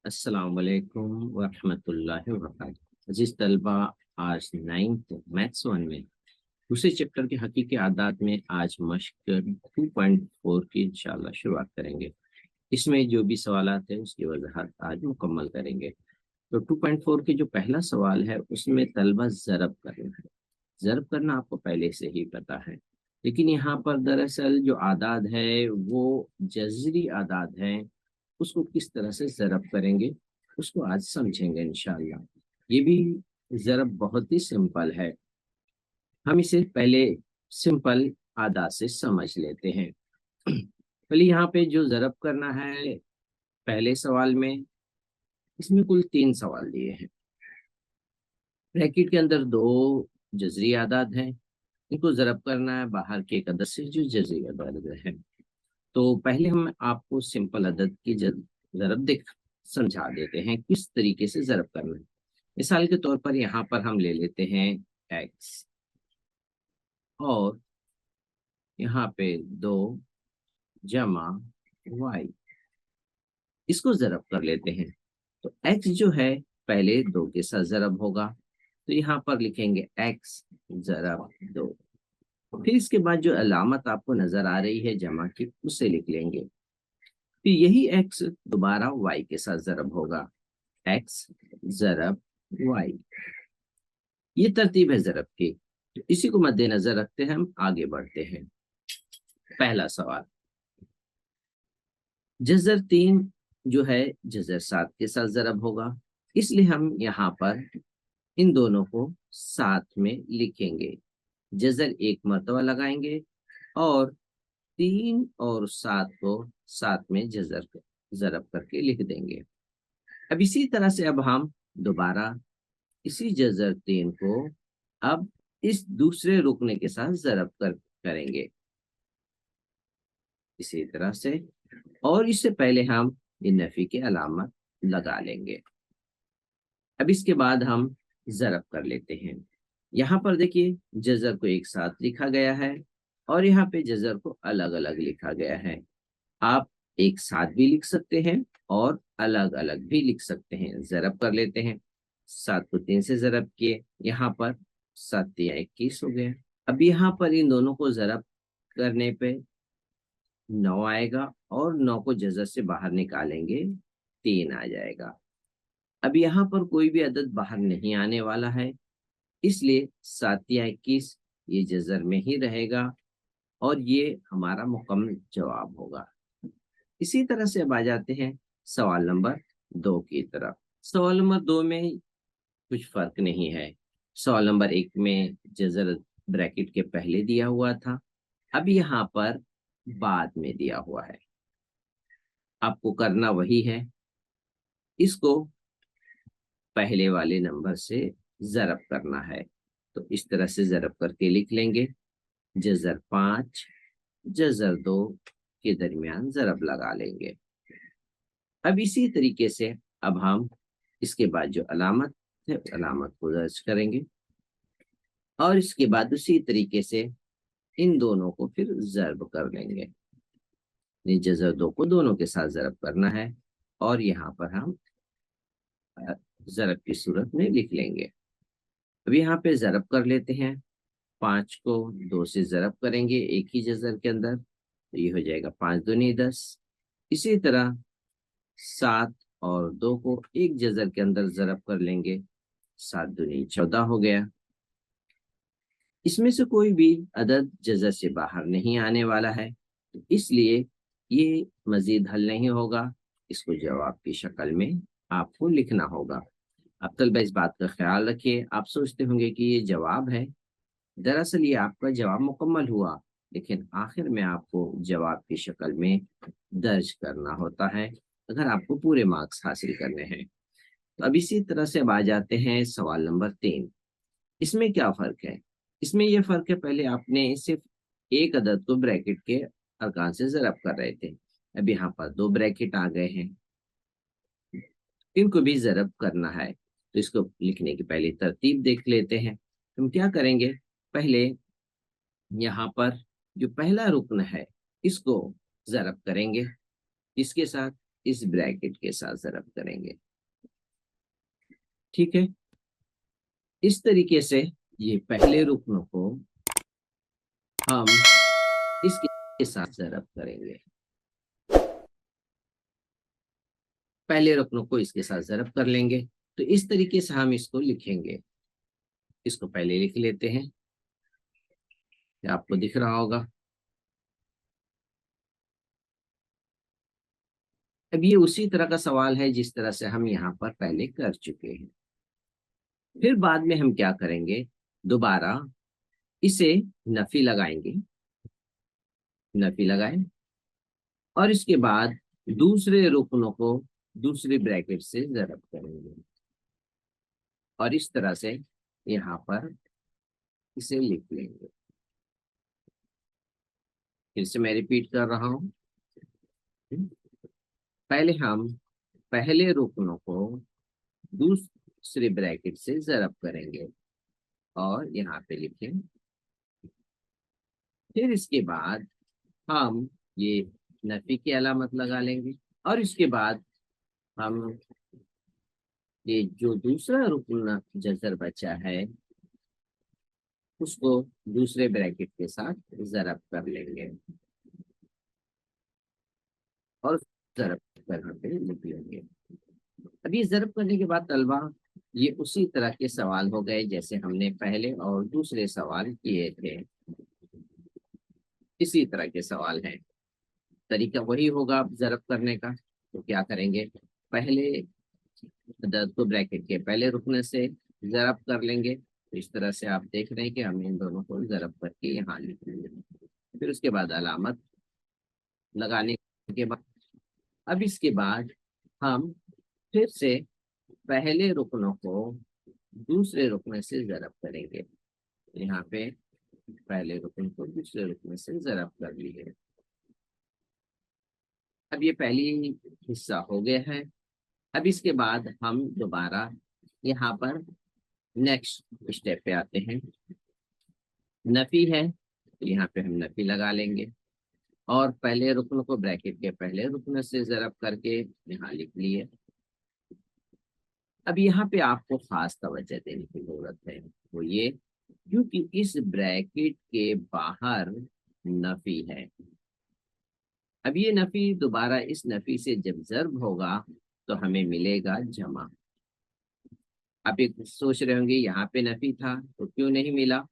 अस्सलाम वालेकुम वरहमतुल्लाहि वबरकातुहू। अजीज तलबा, आज 9th मैथ्स 1 में दूसरे चैप्टर के हकीकी आदात में आज मश्क 2.4 की इंशाल्लाह शुरुआत करेंगे। इसमें जो भी सवालात हैं उसकी वजाहत आज मुकम्मल करेंगे। तो 2.4 के जो पहला सवाल है उसमें तलबा ज़रब करना है। ज़रब करना आपको पहले से ही पता है, लेकिन यहाँ पर दरअसल जो आदाद है वो जज़री आदाद हैं। उसको किस तरह से ज़रब करेंगे उसको आज समझेंगे इंशाअल्लाह। ये भी ज़रब बहुत ही सिंपल है। हम इसे पहले सिंपल आदाद से समझ लेते हैं। पहले यहाँ पे जो ज़रब करना है पहले सवाल में, इसमें कुल 3 सवाल दिए हैं। ब्रैकेट के अंदर 2 जज़री आदाद हैं, इनको ज़रब करना है बाहर के एक अदद से जो जज़री अदद है। तो पहले हम आपको सिंपल अदद की ज़रब देख समझा देते हैं किस तरीके से ज़रब करना है। मिसाल के तौर पर यहाँ पर हम ले लेते हैं x और यहाँ पे 2 जमा y, इसको ज़रब कर लेते हैं। तो x जो है पहले 2 के साथ ज़रब होगा, तो यहाँ पर लिखेंगे x ज़रब 2। फिर इसके बाद जो अलामत आपको नजर आ रही है जमा की, उसे लिख लेंगे। फिर यही x दोबारा y के साथ ज़रब होगा, x ज़रब y। ये तरतीब है ज़रब की। तो इसी को मद्देनजर रखते हैं हम आगे बढ़ते हैं। पहला सवाल, जज़र 3 जो है जज़र 7 के साथ ज़रब होगा, इसलिए हम यहाँ पर इन दोनों को साथ में लिखेंगे। जज़र 1 मरतबा लगाएंगे और 3 और 7 को साथ में ज़रब करके लिख देंगे। अब इसी तरह से अब हम दोबारा इसी जज़र 3 को अब इस दूसरे रुकने के साथ ज़रब करेंगे इसी तरह से, और इससे पहले हम ये नफी की अलामत लगा लेंगे। अब इसके बाद हम ज़रब कर लेते हैं। यहाँ पर देखिए जज़र को एक साथ लिखा गया है और यहाँ पे जज़र को अलग अलग लिखा गया है। आप एक साथ भी लिख सकते हैं और अलग अलग भी लिख सकते हैं। ज़रब कर लेते हैं। 7 को 3 से ज़रब किए, यहाँ पर 7 या 21 हो गया। अब यहाँ पर इन दोनों को ज़रब करने पे 9 आएगा और 9 को जज़र से बाहर निकालेंगे 3 आ जाएगा। अब यहाँ पर कोई भी अदद बाहर नहीं आने वाला है, इसलिए 7 या 21 ये जज़र में ही रहेगा और ये हमारा मुकम्मल जवाब होगा। इसी तरह से अब आ जाते हैं सवाल नंबर 2 की तरफ। सवाल नंबर 2 में कुछ फ़र्क नहीं है। सवाल नंबर 1 में जज़र ब्रैकेट के पहले दिया हुआ था, अब यहाँ पर बाद में दिया हुआ है। आपको करना वही है, इसको पहले वाले नंबर से ज़रब करना है। तो इस तरह से ज़रब करके लिख लेंगे। जज़र 5 जज़र 2 के दरमियान ज़रब लगा लेंगे। अब इसी तरीके से अब हम इसके बाद जो अलामत है अलामत को दर्ज करेंगे और इसके बाद उसी तरीके से इन दोनों को फिर ज़रब कर लेंगे। जज़र 2 को दोनों के साथ ज़रब करना है और यहाँ पर हम ज़रब की सूरत में लिख लेंगे। अब यहाँ पे ज़रब कर लेते हैं। 5 को 2 से ज़रब करेंगे एक ही जज़र के अंदर, तो ये हो जाएगा 5 दूनी 10। इसी तरह 7 और 2 को एक जज़र के अंदर ज़रब कर लेंगे, 7 दूनी 14 हो गया। इसमें से कोई भी अदद जज़र से बाहर नहीं आने वाला है, तो इसलिए ये मज़ीद हल नहीं होगा, इसको जवाब की शक्ल में आपको लिखना होगा। अब तलबा इस बात का ख्याल रखिए, आप सोचते होंगे कि ये जवाब है, दरअसल ये आपका जवाब मुकम्मल हुआ, लेकिन आखिर में आपको जवाब की शक्ल में दर्ज करना होता है अगर आपको पूरे मार्क्स हासिल करने हैं। तो अब इसी तरह से अब आ जाते हैं सवाल नंबर 3। इसमें क्या फ़र्क है? इसमें ये फ़र्क है, पहले आपने सिर्फ एक अदद को ब्रैकेट के अरकान से ज़रब कर रहे थे, अब यहाँ पर 2 ब्रैकेट आ गए हैं, इनको भी ज़रब करना है। तो इसको लिखने की पहले तरतीब देख लेते हैं। हम क्या करेंगे, पहले यहाँ पर जो पहला रुकन है इसको ज़रब करेंगे, इसके साथ इस ब्रैकेट के साथ ज़रब करेंगे। ठीक है, इस तरीके से ये पहले रुकन को हम इसके साथ ज़रब करेंगे। पहले रुकन को इसके साथ ज़रब कर लेंगे। तो इस तरीके से हम इसको लिखेंगे। इसको पहले लिख लेते हैं, आपको दिख रहा होगा। अब ये उसी तरह का सवाल है जिस तरह से हम यहाँ पर पहले कर चुके हैं। फिर बाद में हम क्या करेंगे, दोबारा इसे नफी लगाएंगे, नफी लगाएं, और इसके बाद दूसरे रुकनों को दूसरे ब्रैकेट से ज़रब करेंगे और इस तरह से यहाँ पर इसे लिख लेंगे। फिर से मैं रिपीट कर रहा हूँ। पहले हम पहले रुकनों को दूसरे ब्रैकेट से ज़रब करेंगे और यहाँ पे लिखें। फिर इसके बाद हम ये नफी की अलामत लगा लेंगे और इसके बाद हम ये जो दूसरा रुकन जज़र बचा है उसको दूसरे ब्रैकेट के साथ ज़रब कर लेंगे और ज़रब कर यहाँ पे लिख लेंगे। अब ये ज़रब करने के बाद तलबा ये उसी तरह के सवाल हो गए जैसे हमने पहले और दूसरे सवाल किए थे। इसी तरह के सवाल हैं, तरीका वही होगा ज़रब करने का। तो क्या करेंगे, पहले अदद को ब्रैकेट के पहले रुकने से ज़रब कर लेंगे। तो इस तरह से आप देख रहे हैं कि हम इन दोनों को ज़रब करके यहाँ लिख लेंगे। फिर उसके बाद अलामत लगाने के बाद अब इसके बाद हम फिर से पहले रुकनों को दूसरे रुकने से ज़रब करेंगे। यहाँ पे पहले रुकन को दूसरे रुकने से ज़रब कर लिए। अब ये पहली हिस्सा हो गया है। अब इसके बाद हम दोबारा यहाँ पर नेक्स्ट स्टेप पे आते हैं। नफी है तो यहाँ पे हम नफी लगा लेंगे और पहले रुकन को ब्रैकेट के पहले रुकन से ज़रब करके यहाँ लिख लिए। अब यहाँ पे आपको खास तवज्जो देने की जरूरत है, वो ये क्योंकि इस ब्रैकेट के बाहर नफी है। अब ये नफी दोबारा इस नफी से जब ज़र्ब होगा तो हमें मिलेगा जमा। आप एक सोच रहे होंगे यहाँ पे नफी था तो क्यों नहीं मिला,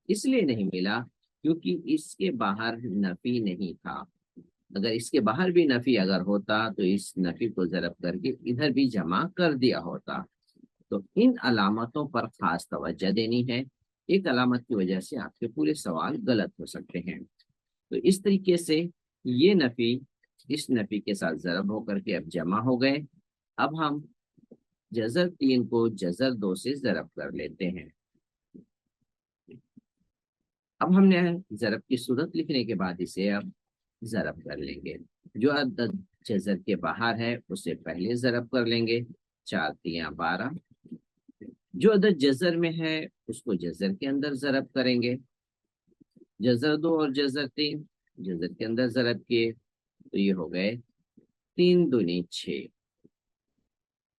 इसलिए नहीं मिला क्योंकि इसके बाहर नफी नहीं था। अगर इसके बाहर भी नफी अगर होता तो इस नफी को ज़रब करके इधर भी जमा कर दिया होता। तो इन अलामतों पर खास तवज्जो देनी है। एक अलामत की वजह से आपके पूरे सवाल गलत हो सकते हैं। तो इस तरीके से ये नफी इस नफी के साथ ज़रब होकर के अब जमा हो गए। अब हम जज़र 3 को जज़र 2 से ज़रब कर लेते हैं। अब हमने ज़रब की सूरत लिखने के बाद इसे अब ज़रब कर लेंगे। जो अदद जज़र के बाहर है उसे पहले ज़रब कर लेंगे, 4 तियां 12। जो अदद जज़र में है उसको जज़र के अंदर ज़रब करेंगे। जज़र 2 और जज़र 3 जज़र के अंदर ज़रब किए तो ये हो गए 3 दूनी 6।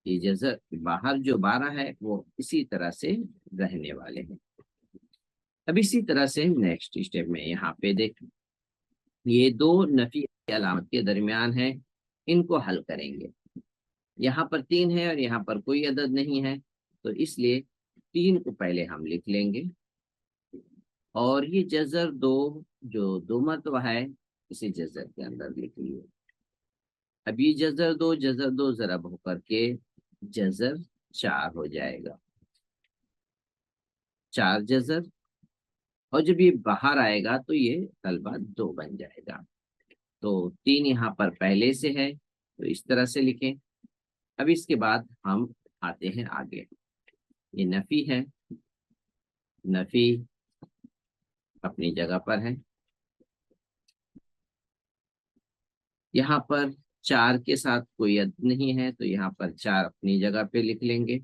ये जज़र बाहर जो 12 है वो इसी तरह से रहने वाले हैं। अब इसी तरह से नेक्स्ट स्टेप में यहाँ पे देख, ये दो नफी की अलामत के दरमियान है, इनको हल करेंगे। यहाँ पर 3 है और यहाँ पर कोई अदद नहीं है तो इसलिए 3 को पहले हम लिख लेंगे और ये जज़र 2 जो 2 मरतबा है इसे जज़र के अंदर लिख लिए। अब ये जज़र 2 ज़रब होकर के जज़र 4 हो जाएगा, 4 जज़र, और जब ये बाहर आएगा तो ये तलबा 2 बन जाएगा। तो 3 यहाँ पर पहले से है तो इस तरह से लिखें। अब इसके बाद हम आते हैं आगे। ये नफी है, नफी अपनी जगह पर है। यहाँ पर 4 के साथ कोई अद नहीं है तो यहाँ पर 4 अपनी जगह पे लिख लेंगे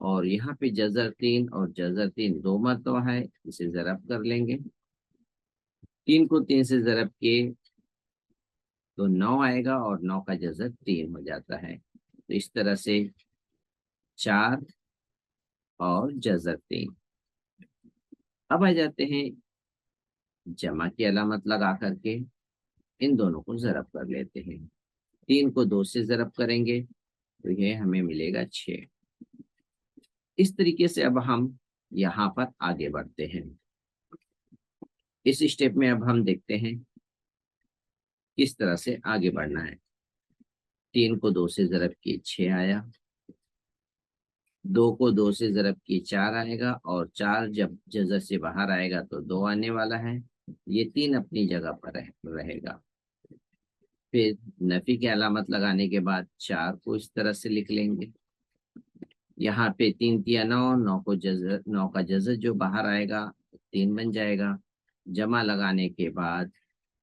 और यहाँ पे जज़र 3 और जज़र 3 2 मरतबा है, इसे ज़रब कर लेंगे। 3 को 3 से ज़रब किए तो 9 आएगा और 9 का जज़र 3 हो जाता है। तो इस तरह से 4 और जज़र 3। अब आ जाते हैं जमा की अलामत लगा करके इन दोनों को ज़रब कर लेते हैं। 3 को 2 से ज़रब करेंगे तो ये हमें मिलेगा 6। इस तरीके से अब हम यहाँ पर आगे बढ़ते हैं। इस स्टेप में अब हम देखते हैं किस तरह से आगे बढ़ना है। 3 को 2 से ज़रब किए 6 आया, 2 को 2 से ज़रब किए 4 आएगा, और 4 जब जज़र से बाहर आएगा तो 2 आने वाला है। ये 3 अपनी जगह पर रहेगा। फिर नफी की अलामत लगाने के बाद 4 को इस तरह से लिख लेंगे। यहाँ पे 3 तिया 9, 9 को जज़र, 9 का जज़र जो बाहर आएगा 3 बन जाएगा। जमा लगाने के बाद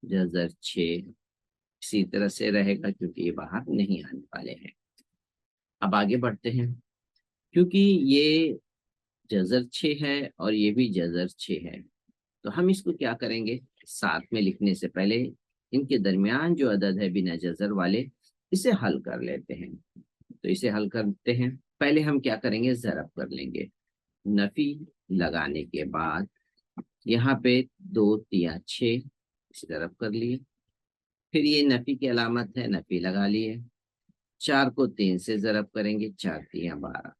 जज़र 6 इसी तरह से रहेगा क्योंकि ये बाहर नहीं आने वाले हैं। अब आगे बढ़ते हैं। क्योंकि ये जज़र 6 है और ये भी जज़र 6 है, तो हम इसको क्या करेंगे, साथ में लिखने से पहले इनके दरमियान जो अदद है बिना जज़र वाले, इसे हल कर लेते हैं। तो इसे हल करते हैं। पहले हम क्या करेंगे, ज़रब कर लेंगे। नफी लगाने के बाद यहाँ पे 2 तिया 6 इसे ज़रब कर लिए। फिर ये नफी की अलामत है, नफी लगा लिए। 4 को 3 से ज़रब करेंगे, 4 तिया 12।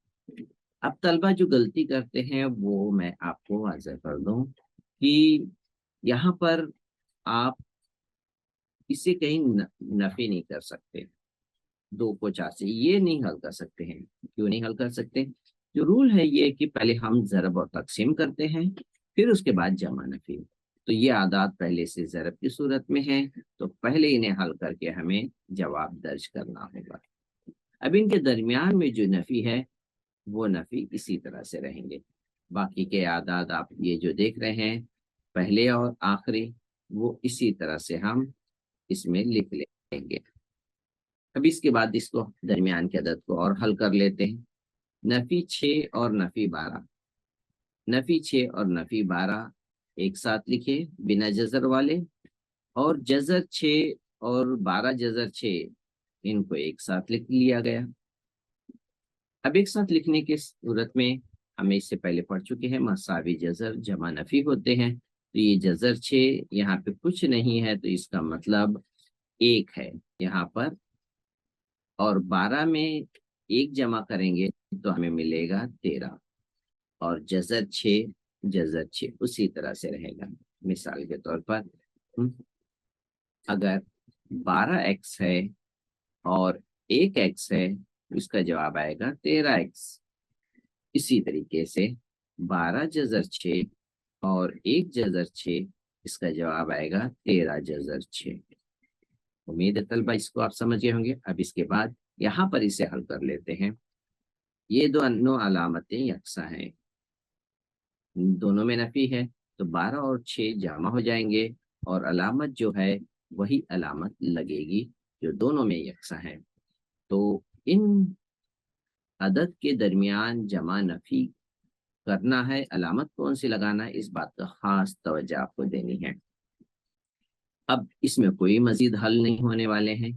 अब तलबा जो गलती करते हैं वो मैं आपको वाज़ह कर दूं कि यहाँ पर आप इसे कहीं नफी नहीं कर सकते। 2 को 4 से ये नहीं हल कर सकते हैं। क्यों नहीं हल कर सकते? जो रूल है ये कि पहले हम ज़रब और तकसीम करते हैं, फिर उसके बाद जमा नफी। तो ये आदात पहले से ज़रब की सूरत में है, तो पहले इन्हें हल करके हमें जवाब दर्ज करना होगा। अब इनके दरमियान में जो नफी है वो नफी इसी तरह से रहेंगे। बाकी के आदाद आप ये जो देख रहे हैं पहले और आखिरी, वो इसी तरह से हम इसमें लिख लेंगे। अब इसके बाद इसको दरमियान के अदद को और हल कर लेते हैं। नफी 6 और नफी 12, नफी 6 और नफी 12 एक साथ लिखे बिना जजर वाले, और जजर 6 और 12 जजर 6 इनको एक साथ लिख लिया गया। अब एक साथ लिखने की सूरत में हमें इससे पहले पढ़ चुके हैं मसावी जजर जमा नफी होते हैं। तो ये जजर 6 यहाँ पे कुछ नहीं है, तो इसका मतलब 1 है यहाँ पर, और 12 में 1 जमा करेंगे तो हमें मिलेगा 13, और जजर 6 उसी तरह से रहेगा। मिसाल के तौर पर अगर 12x है और 1x है तो इसका जवाब आएगा 13x। इसी तरीके से 12 जजर 6 और 1 जजर 6, इसका जवाब आएगा 13 जजर 6। उम्मीद है तलबा इसको आप समझ गए होंगे। अब इसके बाद यहाँ पर इसे हल कर लेते हैं। ये दोनों अलामतें यकसा हैं, दोनों में नफी है, तो 12 और 6 जमा हो जाएंगे और अलामत जो है वही अलामत लगेगी जो दोनों में यकसा है। तो इन अदद के दरमियान जमा नफी करना है, अलामत कौन सी लगाना है, इस बात का खास तवज्जो आपको देनी है। अब इसमें कोई मजीद हल नहीं होने वाले हैं,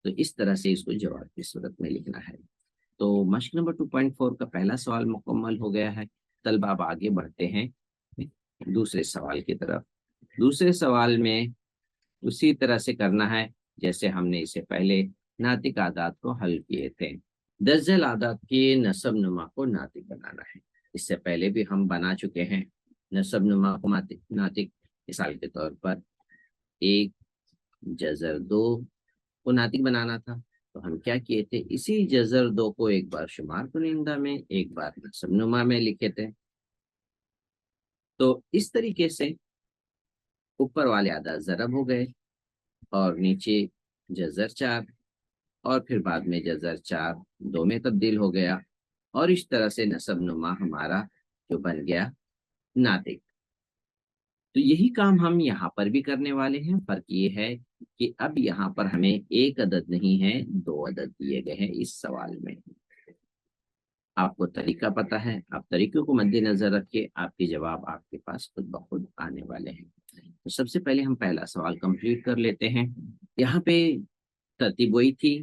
तो इस तरह से इसको जवाब की सूरत में लिखना है। तो मश्क नंबर 2.4 का पहला सवाल मुकम्मल हो गया है। तलबा अब आगे बढ़ते हैं दूसरे सवाल की तरफ। दूसरे सवाल में उसी तरह से करना है जैसे हमने इसे पहले नातिक आदात को हल किए थे। 10 झेल आदात के नसब नुमा को नातिक बनाना है। इससे पहले भी हम बना चुके हैं नसब नुमा को नातिक। मिसाल के तौर पर 1 जजर 2 को नातिक बनाना था, तो हम क्या किए थे, इसी जजर 2 को एक बार शुमार कुनिंदा में, एक बार नसब नुमा में लिखे थे। तो इस तरीके से ऊपर वाले आदात ज़रब हो गए और नीचे जजर 4, और फिर बाद में जजर 4 2 में तब्दील हो गया, और इस तरह से नसब नुमा हमारा जो बन गया नातिक। तो यही काम हम यहाँ पर भी करने वाले हैं। फर्क ये है कि अब यहाँ पर हमें एक अदद नहीं है, 2 अदद दिए गए हैं इस सवाल में। आपको तरीका पता है, आप तरीकों को मद्देनजर रख के आपके जवाब आपके पास खुद ब खुद आने वाले हैं। तो सबसे पहले हम पहला सवाल कंप्लीट कर लेते हैं। यहाँ पे तरतीब वही थी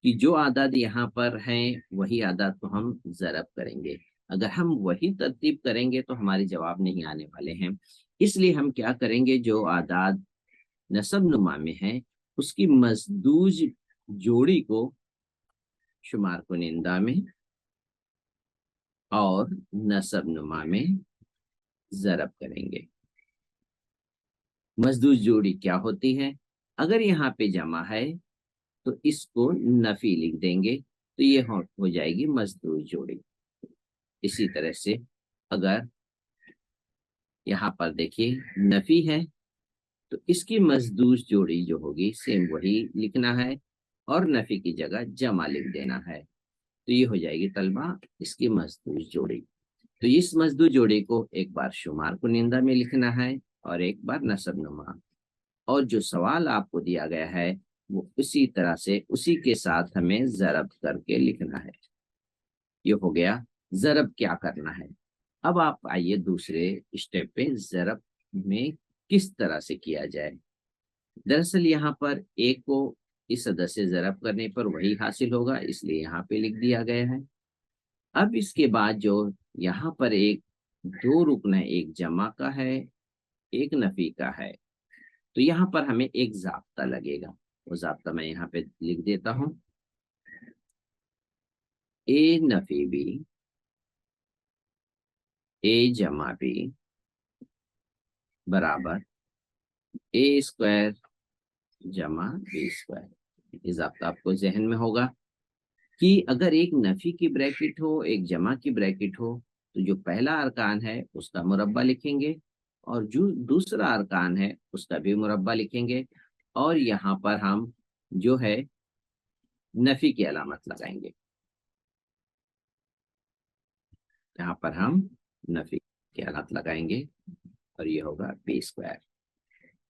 कि जो आदाद यहाँ पर हैं वही आदाद को हम ज़रब करेंगे। अगर हम वही तरतीब करेंगे तो हमारे जवाब नहीं आने वाले हैं। इसलिए हम क्या करेंगे, जो आदाद नसब नुमा में है उसकी मजदूज जोड़ी को शुमार कुनिंदा में और नसब नुमा में ज़रब करेंगे। मजदूज जोड़ी क्या होती है? अगर यहाँ पे जमा है तो इसको नफी लिख देंगे, तो ये हो जाएगी मजदूज जोड़ी। इसी तरह से अगर यहाँ पर देखिए नफी है तो इसकी मजदूज जोड़ी जो होगी सेम वही लिखना है और नफी की जगह जमा लिख देना है। तो ये हो जाएगी तलबा इसकी मजदूज जोड़ी। तो इस मजदूज जोड़ी को एक बार शुमार कुनिंदा में लिखना है और एक बार नसब नुमा। और जो सवाल आपको दिया गया है वो उसी तरह से उसी के साथ हमें ज़रब करके लिखना है। ये हो गया ज़रब क्या करना है। अब आप आइए दूसरे स्टेप पे, ज़रब में किस तरह से किया जाए। दरअसल यहाँ पर एक को इस अदद से ज़रब करने पर वही हासिल होगा, इसलिए यहाँ पे लिख दिया गया है। अब इसके बाद जो यहाँ पर एक दो रुकन है, एक जमा का है एक नफी का है, तो यहाँ पर हमें एक ज़ाब्ता लगेगा। वो ज़ाब्ता मैं यहाँ पे लिख देता हूँ। ए नफी बी ए जमा बी बराबर ए स्क्वायर जमा बी स्क्वायर। ये ज़ाब्ता आपको जहन में होगा कि अगर एक नफी की ब्रैकेट हो एक जमा की ब्रैकेट हो तो जो पहला अरकान है उसका मुरब्बा लिखेंगे और जो दूसरा अरकान है उसका भी मुरब्बा लिखेंगे और यहाँ पर हम जो है नफी की अलामत लगाएंगे। यहाँ पर हम नफी की अलामत लगाएंगे और ये होगा बी स्क्वायर।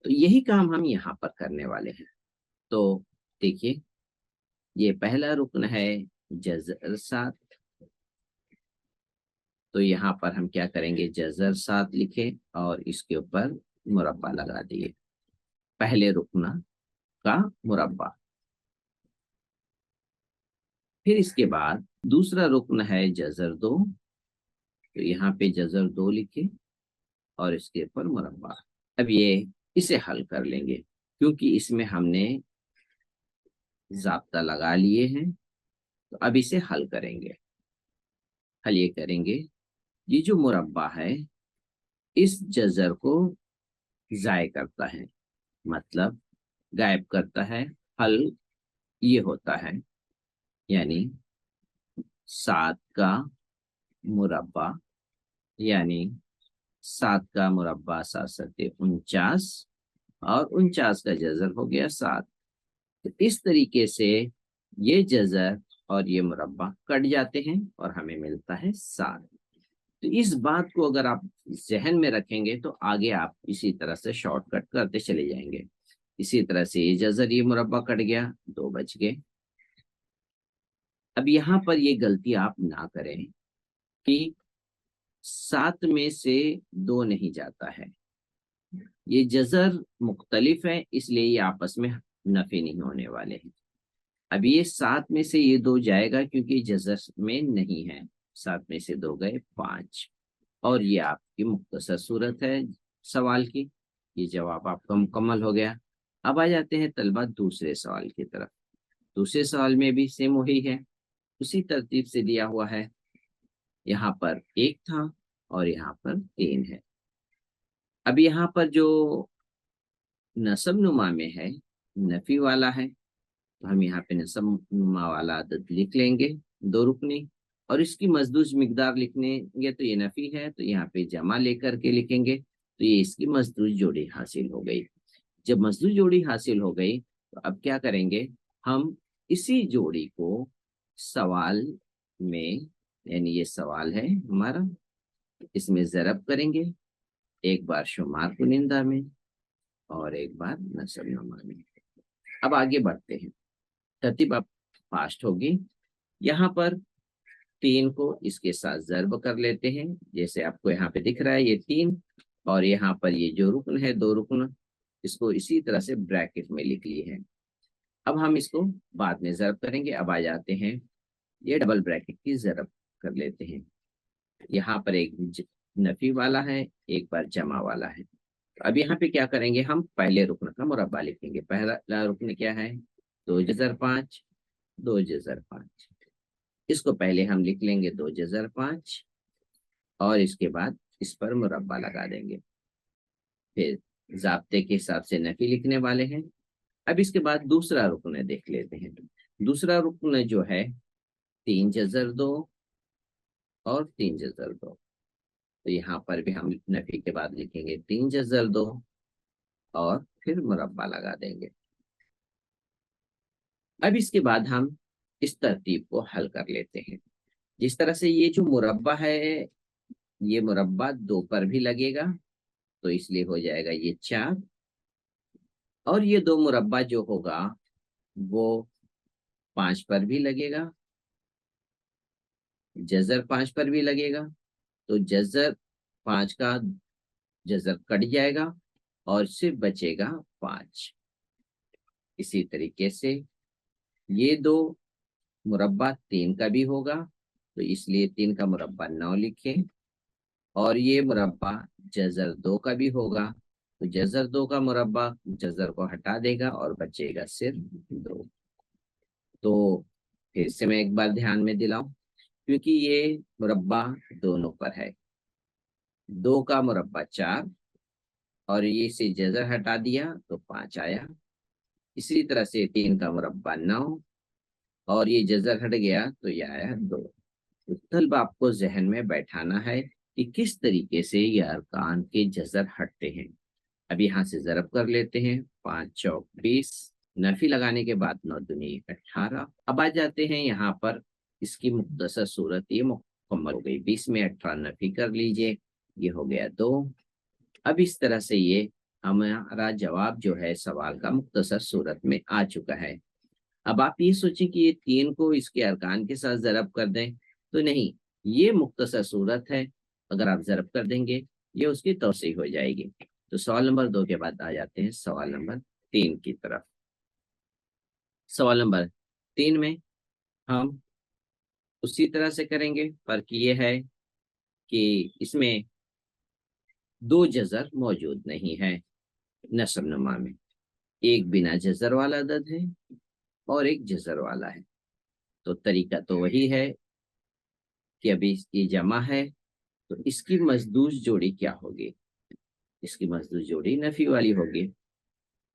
तो यही काम हम यहाँ पर करने वाले हैं। तो देखिए ये पहला रुकन है जज़र 7, तो यहाँ पर हम क्या करेंगे, जज़र 7 लिखे और इसके ऊपर मुरब्बा लगा दिए, पहले रुकना का मुरब्बा। फिर इसके बाद दूसरा रुकन है जज़र 2, तो यहाँ पे जज़र 2 लिखे और इसके ऊपर मुरब्बा। अब ये इसे हल कर लेंगे क्योंकि इसमें हमने ज़ाब्ता लगा लिए हैं। तो अब इसे हल करेंगे। हल ये करेंगे, ये जो मुरब्बा है इस जज़र को ज़ाय करता है, मतलब गायब करता है। हल ये होता है यानी 7 का मुरब्बा, यानी 7 का मुरब्बा 7 सत्ते 49 और 49 का जज़र हो गया 7। तो इस तरीके से ये जज़र और ये मुरब्बा कट जाते हैं और हमें मिलता है 7। तो इस बात को अगर आप जहन में रखेंगे तो आगे आप इसी तरह से शॉर्टकट करते चले जाएंगे। इसी तरह से ये जज़र ये मुरब्बा कट गया, 2 बच गए। अब यहाँ पर ये गलती आप ना करें कि 7 में से 2 नहीं जाता है। ये जज़र मुख्तलिफ है इसलिए ये आपस में नफी नहीं होने वाले हैं। अब ये 7 में से ये 2 जाएगा क्योंकि जज़र में नहीं है। 7 में से 2 गए 5 और ये आपकी मुख्तसर सूरत है सवाल की। ये जवाब आपका मुकम्मल हो गया। अब आ जाते हैं तलबा दूसरे सवाल की तरफ। दूसरे सवाल में भी सेम वही है, उसी तरतीब से दिया हुआ है। यहाँ पर 1 था और यहाँ पर 3 है। अब यहाँ पर जो नसब नुमा में है नफी वाला है, तो हम यहाँ पे नसब नुमा वाला आदद लिख लेंगे 2 रुकनी और इसकी मजदूज मिकदार लिखेंगे। तो ये नफी है तो यहाँ पे जमा लेकर के लिखेंगे, तो ये इसकी मजदूज जोड़ी हासिल हो गई। जब मजदूज जोड़ी हासिल हो गई तो अब क्या करेंगे, हम इसी जोड़ी को सवाल में, यानी ये सवाल है हमारा, इसमें ज़रब करेंगे, एक बार शुमार कुनिंदा में और एक बार नसब नुमा में। अब आगे बढ़ते हैं, तरतीब अब फास्ट होगी। यहाँ पर 3 को इसके साथ ज़र्ब कर लेते हैं, जैसे आपको यहाँ पे दिख रहा है ये 3 और यहाँ पर ये जो रुकन है 2 रुकन, इसको इसी तरह से ब्रैकेट में लिख लिए हैं। अब हम इसको बाद में ज़रब करेंगे। अब आ जाते हैं, ये डबल ब्रैकेट की ज़रब कर लेते हैं। यहाँ पर एक नफी वाला है, एक बार जमा वाला है। तो अब यहाँ पे क्या करेंगे, हम पहले रुकन का मुरब्बा लिखेंगे। पहला रुकन क्या है, 2 × 5, 2 × 5। इसको पहले हम लिख लेंगे 2 × 5, और इसके बाद इस पर मुरब्बा लगा देंगे। फिर ज़ाब्ते के हिसाब से नफी लिखने वाले हैं। अब इसके बाद दूसरा रुकन देख लेते हैं। दूसरा रुकन जो है 3 × 2 और 3 × 2। तो यहाँ पर भी हम नफी के बाद लिखेंगे 3 × 2 और फिर मुरब्बा लगा देंगे। अब इसके बाद हम इस तरतीब को हल कर लेते हैं। जिस तरह से ये जो मुरब्बा है, ये मुरब्बा 2 पर भी लगेगा, तो इसलिए हो जाएगा ये 4। और ये 2 मुरब्बा जो होगा वो 5 पर भी लगेगा, जजर 5 पर भी लगेगा। तो जजर 5 का जजर कट जाएगा और सिर्फ बचेगा 5। इसी तरीके से ये 2 मुरब्बा 3 का भी होगा, तो इसलिए 3 का मुरब्बा 9 लिखें। और ये मुरब्बा जजर 2 का भी होगा, तो जजर 2 का मुरब्बा जजर को हटा देगा और बचेगा सिर्फ 2। तो फिर से मैं एक बार ध्यान में दिलाऊं, क्योंकि ये मुरब्बा दोनों पर है। 2 का मुरब्बा 4, और ये से जजर हटा दिया तो 5 आया। इसी तरह से 3 का मुरब्बा 9, और ये जजर हट गया तो ये आया 2। तो तलब आपको जहन में बैठाना है कि किस तरीके से ये अरकान के जजर हटते हैं। अब यहाँ से ज़रब कर लेते हैं। 5 चौक 20, नफी लगाने के बाद 9 दूनी 18। अब आ जाते हैं यहाँ पर, इसकी मुख्तसर सूरत ये मुकम्मल हो गई। 20 में 18 नफी कर लीजिए, ये हो गया 2। अब इस तरह से ये हमारा जवाब जो है सवाल का मुख्तसर सूरत में आ चुका है। अब आप ये सोचें कि ये 3 को इसके अरकान के साथ ज़रब कर दें, तो नहीं, ये मुख्तसर सूरत है। अगर आप ज़रब कर देंगे ये उसकी तौसीह हो जाएगी। तो सवाल नंबर 2 के बाद आ जाते हैं सवाल नंबर 3 की तरफ। सवाल नंबर 3 में हम उसी तरह से करेंगे। फर्क ये है कि इसमें 2 जज़र मौजूद नहीं है नस्ब नुमा में। एक बिना जज़र वाला अदद है और एक जज़र वाला है। तो तरीका तो वही है कि अभी ये जमा है, तो इसकी मजदूज जोड़ी क्या होगी, इसकी मजदूज जोड़ी नफी वाली होगी।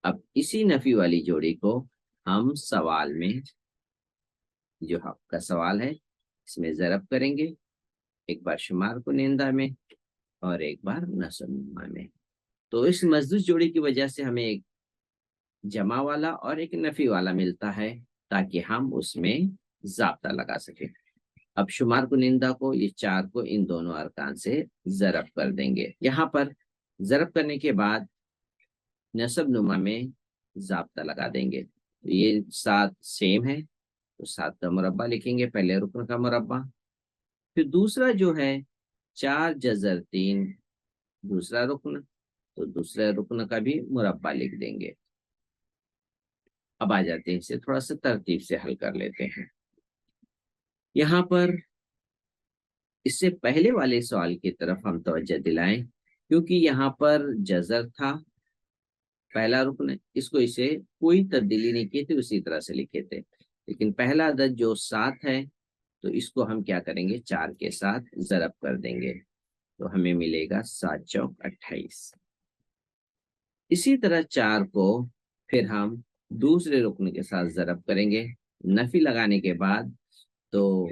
अब इसी नफी वाली जोड़ी को हम सवाल में, जो आपका सवाल है, इसमें ज़रब करेंगे। एक बार शुमार को निंदा में और एक बार नस्ब नुमा में। तो इस मजदूज जोड़ी की वजह से हमें एक जमा वाला और एक नफी वाला मिलता है, ताकि हम उसमें ज़ाब्ता लगा सकें। अब शुमार कुनिंदा को, ये 4 को इन दोनों अरकान से ज़रब कर देंगे। यहाँ पर ज़रब करने के बाद नस्ब नुमा में ज़ाब्ता लगा देंगे। तो ये 7 सेम है, तो 7 का मुरब्बा लिखेंगे, पहले रुकन का मुरब्बा। फिर दूसरा जो है 4 जज़र 3, दूसरा रुकन, तो दूसरे रुकन का भी मुरब्बा लिख देंगे। अब आ जाते हैं, इसे थोड़ा सा तरतीब से हल कर लेते हैं। यहाँ पर इससे पहले वाले सवाल की तरफ हम तवज्जो दिलाएं, क्योंकि यहाँ पर जज़र था, पहला रुकन, इसको इसे कोई तब्दीली नहीं की थी, उसी तरह से लिखे थे। लेकिन पहला अदद जो 7 है, तो इसको हम क्या करेंगे, 4 के साथ ज़रब कर देंगे, तो हमें मिलेगा 7 चौक 28। इसी तरह 4 को फिर हम दूसरे रुकन के साथ ज़रब करेंगे, नफी लगाने के बाद। तो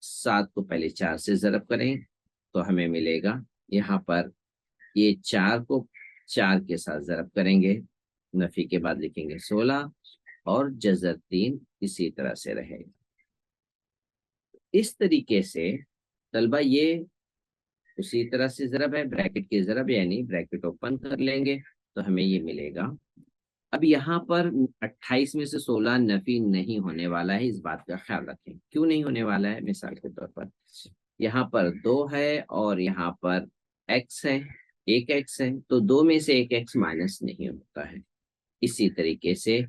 7 को पहले 4 से ज़रब करें, तो हमें मिलेगा, यहाँ पर ये 4 को 4 के साथ ज़रब करेंगे, नफी के बाद लिखेंगे 16, और जज़र 3 इसी तरह से रहेगा। इस तरीके से तलबा ये उसी तरह से ज़रब है, ब्रैकेट की ज़रब, यानी ब्रैकेट ओपन कर लेंगे तो हमें ये मिलेगा। अब यहाँ पर 28 में से 16 नफी नहीं होने वाला है, इस बात का ख्याल रखें। क्यों नहीं होने वाला है, मिसाल के तौर पर यहाँ पर 2 है और यहाँ पर x है, एक x है, तो 2 में से एक x माइनस नहीं होता है। इसी तरीके से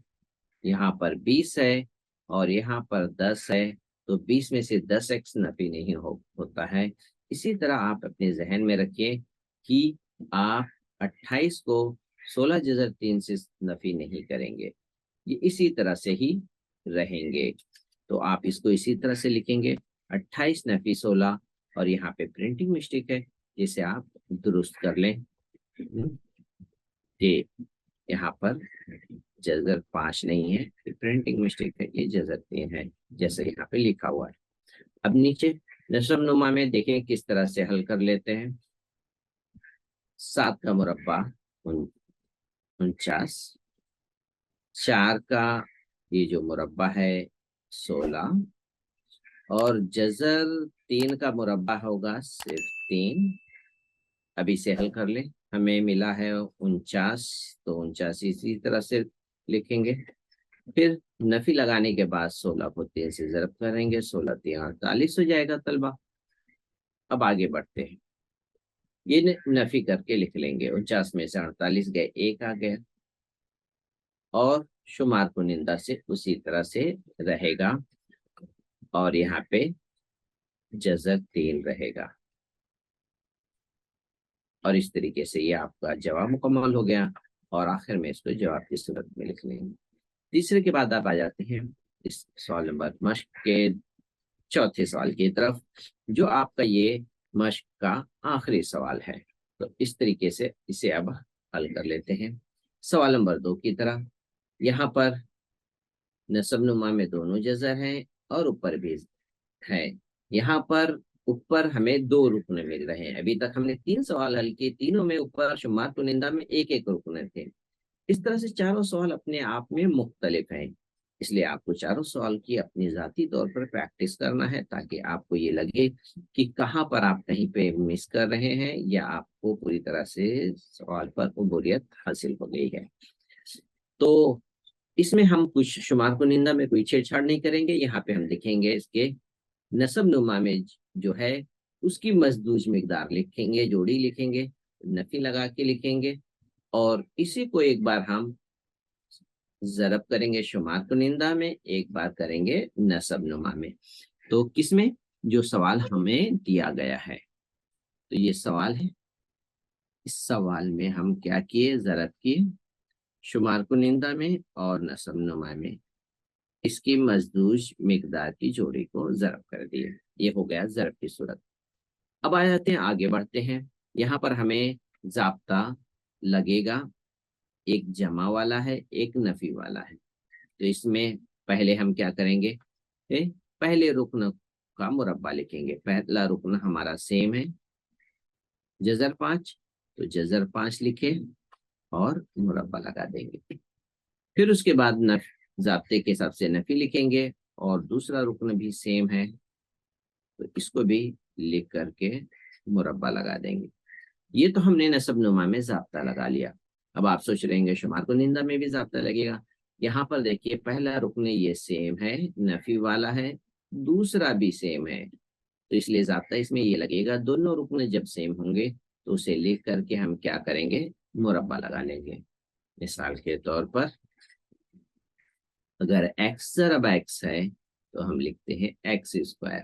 यहाँ पर 20 है और यहाँ पर 10 है, तो 20 में से 10x नफी नहीं होता है। इसी तरह आप अपने जहन में रखिए कि आप 28 को 16 जज़र 3 से नफी नहीं करेंगे, ये इसी तरह से ही रहेंगे। तो आप इसको इसी तरह से लिखेंगे 28 नफी 16, और यहाँ पे प्रिंटिंग मिस्टेक है, जिसे आप दुरुस्त कर लें कि यहाँ पर जजर 5 नहीं है, ये प्रिंटिंग मिस्टेक है, ये जजर 3 है, जैसे यहाँ पे लिखा हुआ है। अब नीचे नस्ब नुमा में देखें किस तरह से हल कर लेते हैं। 7 का मुरब्बा 49, 4 का ये जो मुरब्बा है 16, और जजर 3 का मुरब्बा होगा सिर्फ 3। अब इसे हल कर ले, हमें मिला है 49, तो 49 इसी तरह से लिखेंगे। फिर नफी लगाने के बाद 16 को 3 से ज़रब करेंगे, 16 3 48 हो जाएगा तलबा। अब आगे बढ़ते हैं, ये नफी करके लिख लेंगे। 49 में से 48 गए, 1 आ गया, और शुमार कुनिंदा से उसी तरह से रहेगा, और यहाँ पे जज़र 3 रहेगा। और इस तरीके से ये आपका जवाब मुकम्मल हो गया, और आखिर में इसको जवाब की सूरत में लिख लेंगे। तीसरे के बाद आप आ जाते हैं इस सवाल नंबर मश्क के चौथे सवाल की तरफ, जो आपका ये मश्क का आखिरी सवाल है। तो इस तरीके से इसे अब हल कर लेते हैं सवाल नंबर 2 की तरह। यहाँ पर नसब नुमा में दोनों जज़र हैं और ऊपर भी है। यहाँ पर ऊपर हमें 2 रुकन मिल रहे हैं। अभी तक हमने 3 सवाल हल किए, तीनों में ऊपर शुमार कुनिंदा में एक एक रुकन थे। इस तरह से चारों सवाल अपने आप में मुख्तलिफ हैं, इसलिए आपको चारों सवाल की अपनी ज़ाती तौर पर प्रैक्टिस करना है, ताकि आपको ये लगे कि कहाँ पर आप कहीं पे मिस कर रहे हैं, या आपको पूरी तरह से सवाल पर उबूरियत हासिल हो गई है। तो इसमें हम कुछ शुमार कुनिंदा में कोई छेड़छाड़ नहीं करेंगे। यहाँ पे हम लिखेंगे इसके नसब नुमा में जो है उसकी मजदूज मिकदार लिखेंगे, जोड़ी लिखेंगे, नफी लगा के लिखेंगे, और इसी को एक बार हम जरब करेंगे शुमार कुनिंदा में, एक बार करेंगे नसब नुमा में। तो किसमें, जो सवाल हमें दिया गया है। तो ये सवाल है, इस सवाल में हम क्या किए, जरब किए शुमार कुनिंदा में और नसब नुमा में, इसकी मजदूज मिकदार की जोड़ी को जरब कर दिए। ये हो गया जरब की सूरत। अब आ जाते हैं, आगे बढ़ते हैं। यहाँ पर हमें जाब्ता लगेगा, एक जमा वाला है, एक नफी वाला है। तो इसमें पहले हम क्या करेंगे, पहले रुकन का मुरब्बा लिखेंगे। पहला रुकन हमारा सेम है, जजर 5, तो जजर 5 लिखे और मुरब्बा लगा देंगे। फिर उसके बाद जाब्ते के हिसाब से नफी लिखेंगे, और दूसरा रुकन भी सेम है, तो इसको भी लिख करके मुरब्बा लगा देंगे। ये तो हमने नसब नुमा में जाब्ता लगा लिया। अब आप सोच रहे हैं शुमार कुनिंदा में भी जाब्ता लगेगा। यहाँ पर देखिए, पहला रुकन ये सेम है, नफी वाला है, दूसरा भी सेम है, तो इसलिए जाब्ता इसमें ये लगेगा। दोनों रुकन जब सेम होंगे तो उसे लिख करके हम क्या करेंगे, मुरब्बा लगा लेंगे। मिसाल के तौर पर अगर x ज़रब x है तो हम लिखते हैं x स्क्वायर।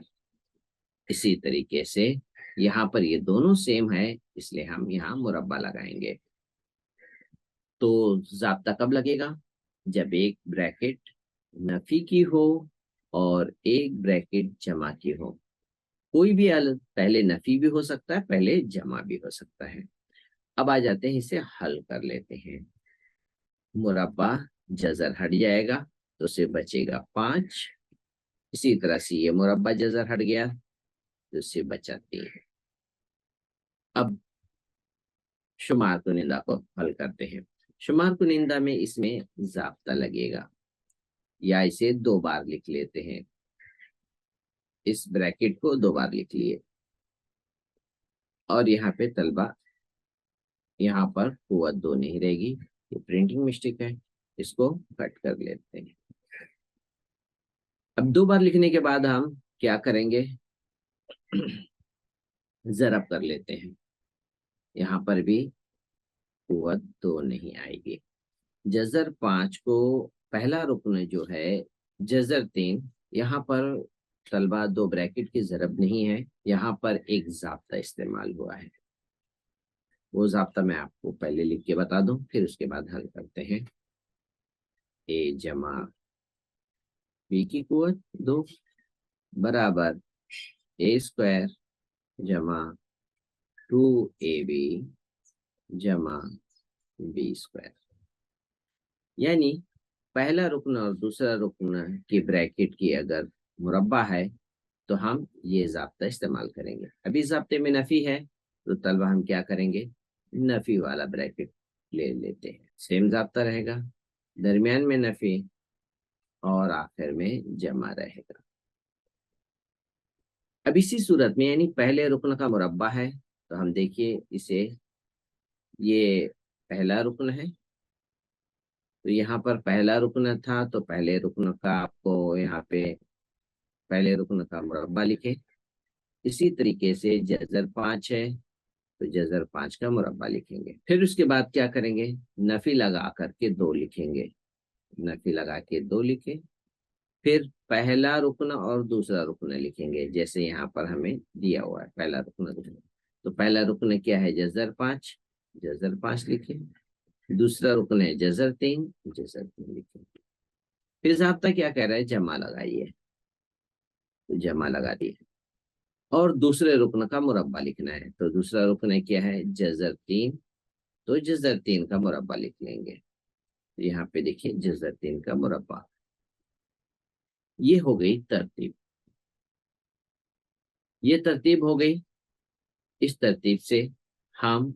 इसी तरीके से यहाँ पर ये दोनों सेम है, इसलिए हम यहाँ मुरब्बा लगाएंगे। तो जाब्ता कब लगेगा, जब एक ब्रैकेट नफी की हो और एक ब्रैकेट जमा की हो। कोई भी पहले नफी भी हो सकता है, पहले जमा भी हो सकता है। अब आ जाते हैं, इसे हल कर लेते हैं। मुरब्बा जजर हट जाएगा, तो उसे बचेगा 5। इसी तरह से ये मुरब्बा जजर हट गया, तो उससे बचा 3। अब शुमार कुनिंदा को हल करते हैं। शुमार कुनिंदा में इसमें जाब्ता लगेगा, या इसे 2 बार लिख लेते हैं। इस ब्रैकेट को 2 बार लिख लिए, और यहाँ पे तलबा यहाँ पर कुव्वत 2 नहीं रहेगी, ये प्रिंटिंग मिस्टेक है, इसको कट कर लेते हैं। अब 2 बार लिखने के बाद हम क्या करेंगे, जरब कर लेते हैं। यहाँ पर भी कुव्वत 2 नहीं आएगी। जजर 5 को पहला रुकन जो है जजर 3, यहाँ पर तलबा दो ब्रैकेट की जरूरत नहीं है, यहाँ पर एक जाब्ता इस्तेमाल हुआ है। वो जाब्ता मैं आपको पहले लिख के बता दूं, फिर उसके बाद हल करते हैं। ए जमा बी की कुवत 2 बराबर ए स्क्वायर जमा 2ab जमा बी स्क्वायर। यानी पहला रुकन और दूसरा रुकन की ब्रैकेट की अगर मुरब्बा है तो हम ये जाब्ता इस्तेमाल करेंगे। अभी जाब्ते में नफी है तो तलबा हम क्या करेंगे, नफी वाला ब्रैकेट ले लेते हैं। सेम जाब्ता रहेगा, दरमियान में नफी और आखिर में जमा रहेगा। अब इसी सूरत में यानी पहले रुकन का मुरब्बा है तो हम देखिए इसे, ये पहला रुकन है तो यहाँ पर पहला रुकन था तो पहले रुकन का आपको यहाँ पे पहले रुकन का मुरब्बा लिखे। इसी तरीके से जजर 5 है तो जजर 5 का मुरब्बा लिखेंगे। फिर उसके बाद क्या करेंगे, नफी लगा करके 2 लिखेंगे, नफी लगा के 2 लिखे। फिर पहला रुकन और दूसरा रुकन लिखेंगे, जैसे यहाँ पर हमें दिया हुआ है पहला रुकन दूसरा। तो पहला रुकन क्या है, जजर 5, जजर 5 लिखे। दूसरा रुकन है जजर 3, जजर 3 लिखे। फिर ज़ाब्ता क्या कह रहा है, जमा लगाइए, तो जमा लगा दिए। और दूसरे रुकन का मुरब्बा लिखना है, तो दूसरा रुकन क्या है, जजर 3, तो जजर 3 का मुरब्बा लिख लेंगे। तो यहाँ पे देखिए जजर 3 का मुरब्बा। ये हो गई तरतीब, ये तरतीब हो गई। इस तरतीब से हम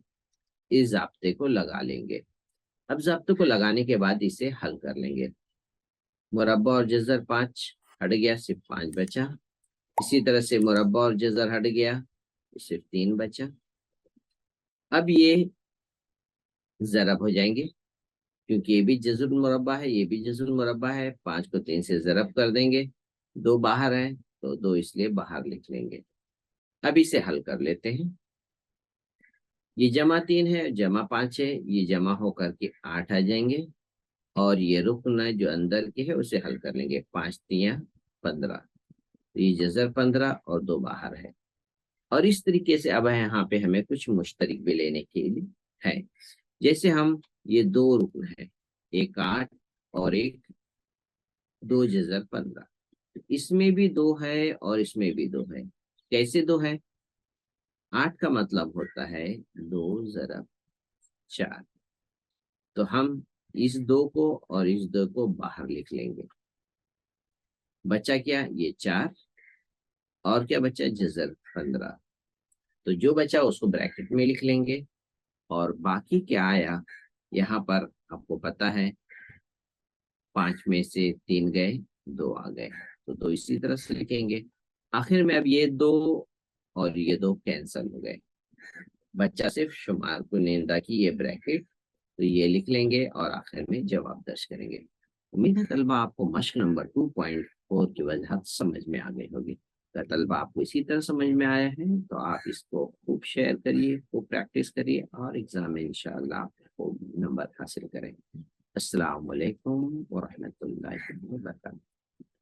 इस ज़ाब्ते को लगा लेंगे। अब ज़ाब्ते को लगाने के बाद इसे हल कर लेंगे। मुरब्बा और जजर 5 हट गया, सिर्फ 5 बचा। इसी तरह से मुरब्बा और जजर हट गया, सिर्फ 3 बचा। अब ये ज़रब हो जाएंगे, क्योंकि ये भी जजुल मुरब्बा है, ये भी जजुल मुरब्बा है। 5 को 3 से ज़रब कर देंगे, 2 बाहर है तो 2 इसलिए बाहर लिख लेंगे। अब इसे हल कर लेते हैं। ये जमा 3 है, जमा 5 है, ये जमा होकर के 8 आ जाएंगे। और ये रुकन जो अंदर के है उसे हल कर लेंगे, 5 3 15, तो ये जजर 15 और 2 बाहर है। और इस तरीके से अब यहाँ पे हमें कुछ मुश्तरिक भी लेने के लिए है। जैसे हम ये 2 रुकन है, एक 8 और एक 2 जजर 15, इसमें भी 2 है और इसमें भी 2 है। कैसे 2 है, 8 का मतलब होता है 2 ज़रब 4, तो हम इस 2 को और इस 2 को बाहर लिख लेंगे। बचा क्या, ये 4 और क्या बचा, जजर 15, तो जो बचा उसको ब्रैकेट में लिख लेंगे। और बाकी क्या आया, यहाँ पर आपको पता है 5 में से 3 गए, 2 आ गए, तो 2 इसी तरह से लिखेंगे। आखिर में अब ये 2 और ये 2 कैंसल हो गए, बच्चा सिर्फ शुमार को नेंदा की ये ब्रैकेट, तो ये लिख लेंगे और आखिर में जवाब दर्ज करेंगे। उम्मीद है तलबा आपको मश्क नंबर 2.4 की वजह समझ में आ गई होगी। अगर तलबा आपको इसी तरह समझ में आया है तो आप इसको खूब शेयर करिए, खूब प्रैक्टिस करिए और एग्जाम में इंशाअल्लाह आप खूब नंबर हासिल करें। अस्सलाम वालेकुम व रहमतुल्लाहि व बरकातहू।